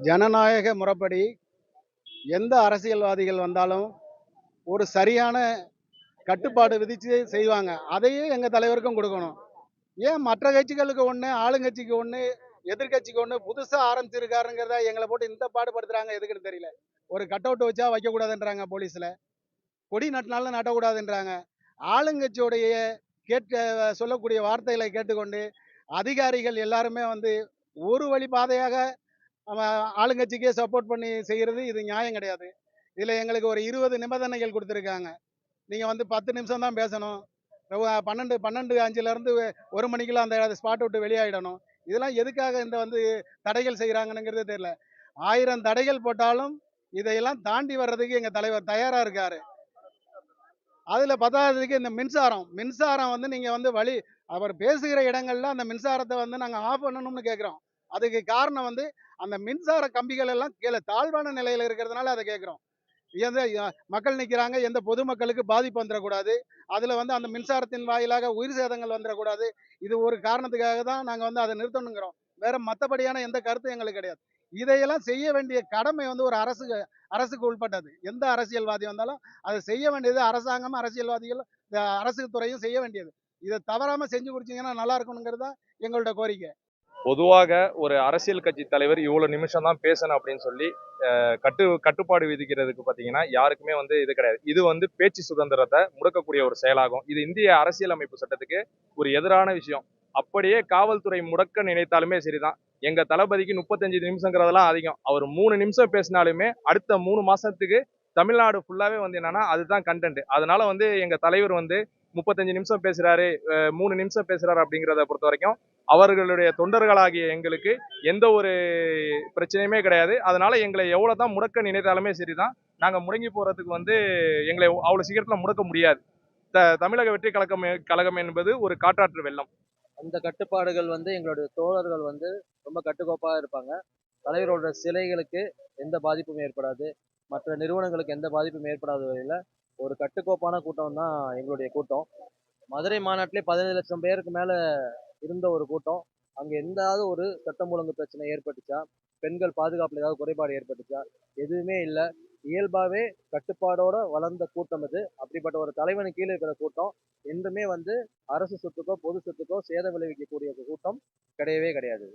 ஜனநாயக முறைப்படி எந்த அரசியல்வாதிகள் வந்தாலும் ஒரு சரியான கட்டுப்பாடு விதித்து செய்வாங்க. அதையே எங்கள் தலைவருக்கும் கொடுக்கணும். ஏன் மற்ற கட்சிகளுக்கு ஒன்று, ஆளுங்கட்சிக்கு ஒன்று, எதிர்கட்சிக்கு ஒன்று புதுசாக ஆரம்பிச்சிருக்காருங்கிறத எங்களை போட்டு இந்த பாடுபடுத்துறாங்க. எதுக்குன்னு தெரியல. ஒரு கட் அவுட் வச்சா வைக்கக்கூடாதுன்றாங்க போலீஸில், கொடி நட்டினாலும் நட்டக்கூடாதுன்றாங்க. ஆளுங்கட்சியோடைய கேட்க சொல்லக்கூடிய வார்த்தைகளை கேட்டுக்கொண்டு அதிகாரிகள் எல்லாருமே ஒரு வழி பாதையாக ஆளுங்கட்சிக்கே சப்போர்ட் பண்ணி செய்கிறது இது நியாயம் கிடையாது. இதில் எங்களுக்கு ஒரு 20 நிபந்தனைகள் கொடுத்துருக்காங்க. நீங்கள் 10 நிமிஷம் தான் பேசணும், 12:05 1 மணிக்குள்ள அந்த ஸ்பாட் விட்டு வெளியாகிடணும். இதெல்லாம் எதுக்காக இந்த தடைகள் செய்கிறாங்கங்கிறது தெரியல. 1000 தடைகள் போட்டாலும் இதையெல்லாம் தாண்டி வர்றதுக்கு எங்கள் தலைவர் தயாராக இருக்காரு. அதில் பத்தாததுக்கு இந்த மின்சாரம் நீங்கள் வழி அவர் பேசுகிற இடங்கள்ல அந்த மின்சாரத்தை நாங்கள் ஆஃப் பண்ணணும்னு கேட்குறோம். அதுக்கு காரணம் அந்த மின்சார கம்பிகள் எல்லாம் கீழே தாழ்வான நிலையில் இருக்கிறதுனால அதை கேட்குறோம். எந்த மக்கள் நிற்கிறாங்க, எந்த பொதுமக்களுக்கு பாதிப்பு வந்துடக்கூடாது, அதில் அந்த மின்சாரத்தின் வாயிலாக உயிர் சேதங்கள் வந்துடக்கூடாது. இது ஒரு காரணத்துக்காக தான் நாங்கள் அதை நிறுத்தணுங்கிறோம். வேற மற்றபடியான எந்த கருத்தும் எங்களுக்கு கிடையாது. இதையெல்லாம் செய்ய வேண்டிய கடமை ஒரு அரசுக்கு உட்பட்டது. எந்த அரசியல்வாதி வந்தாலும் அதை செய்ய வேண்டியது அரசாங்கம், அரசியல்வாதிகள், அரசு துறையும் செய்ய வேண்டியது. இதை தவறாம செஞ்சு கொடுத்தீங்கன்னா நல்லா இருக்கணுங்கிறது தான் எங்களோட கோரிக்கை. பொதுவாக ஒரு அரசியல் கட்சி தலைவர் இவ்வளவு நிமிஷம் தான் பேசணும் அப்படின்னு சொல்லி கட்டுப்பாடு விதிக்கிறதுக்கு பாத்தீங்கன்னா யாருக்குமே இது கிடையாது. இது பேச்சு சுதந்திரத்தை முடக்கக்கூடிய ஒரு செயலாகும். இது இந்திய அரசியலமைப்பு சட்டத்துக்கு ஒரு எதிரான விஷயம். அப்படியே காவல்துறை முடக்க நினைத்தாலுமே சரிதான். எங்க தளபதிக்கு 35 நிமிஷங்கிறதெல்லாம் அதிகம். அவர் 3 நிமிஷம் பேசினாலுமே அடுத்த 3 மாசத்துக்கு தமிழ்நாடு ஃபுல்லாவே என்னன்னா அதுதான் கண்டென்ட். அதனால எங்க தலைவர் 35 நிமிஷம் பேசுறாரு, 3 நிமிஷம் பேசுறாரு அப்படிங்கிறத பொறுத்த வரைக்கும் அவர்களுடைய தொண்டர்களாகிய எங்களுக்கு எந்த ஒரு பிரச்சனையுமே கிடையாது. அதனால எங்களை எவ்வளவுதான் முடக்க நினைத்தாலுமே சரிதான், நாங்க முடங்கி போறதுக்கு எங்களை அவ்வளவு சீக்கிரத்துல முடக்க முடியாது. தமிழக வெற்றி கழகம் என்பது ஒரு காட்டாற்று வெள்ளம். அந்த கட்டுப்பாடுகள் எங்களுடைய தோழர்கள் ரொம்ப கட்டுக்கோப்பா இருப்பாங்க. தலைவரோட சிலைகளுக்கு எந்த பாதிப்பும் ஏற்படாது, மற்ற நிறுவனங்களுக்கு எந்த பாதிப்பும் ஏற்படாத வகையில் ஒரு கட்டுக்கோப்பான கூட்டம் தான் எங்களுடைய கூட்டம். மதுரை மாநாட்டிலே 15 லட்சம் பேருக்கு மேல இருந்த ஒரு கூட்டம். அங்க எந்தாவது ஒரு சட்டம் ஒழுங்கு பிரச்சனை ஏற்பட்டுச்சா, பெண்கள் பாதுகாப்புல ஏதாவது குறைபாடு ஏற்பட்டுச்சா? எதுவுமே இல்லை. இயல்பாவே கட்டுப்பாடோட வளர்ந்த கூட்டம் இது. அப்படிப்பட்ட ஒரு தலைவனுக்கு கீழே இருக்கிற கூட்டம் என்றுமே அரசு சொத்துக்கோ பொது சொத்துக்கோ சேதம் விளைவிக்கக்கூடிய கூட்டம் கிடையவே கிடையாது.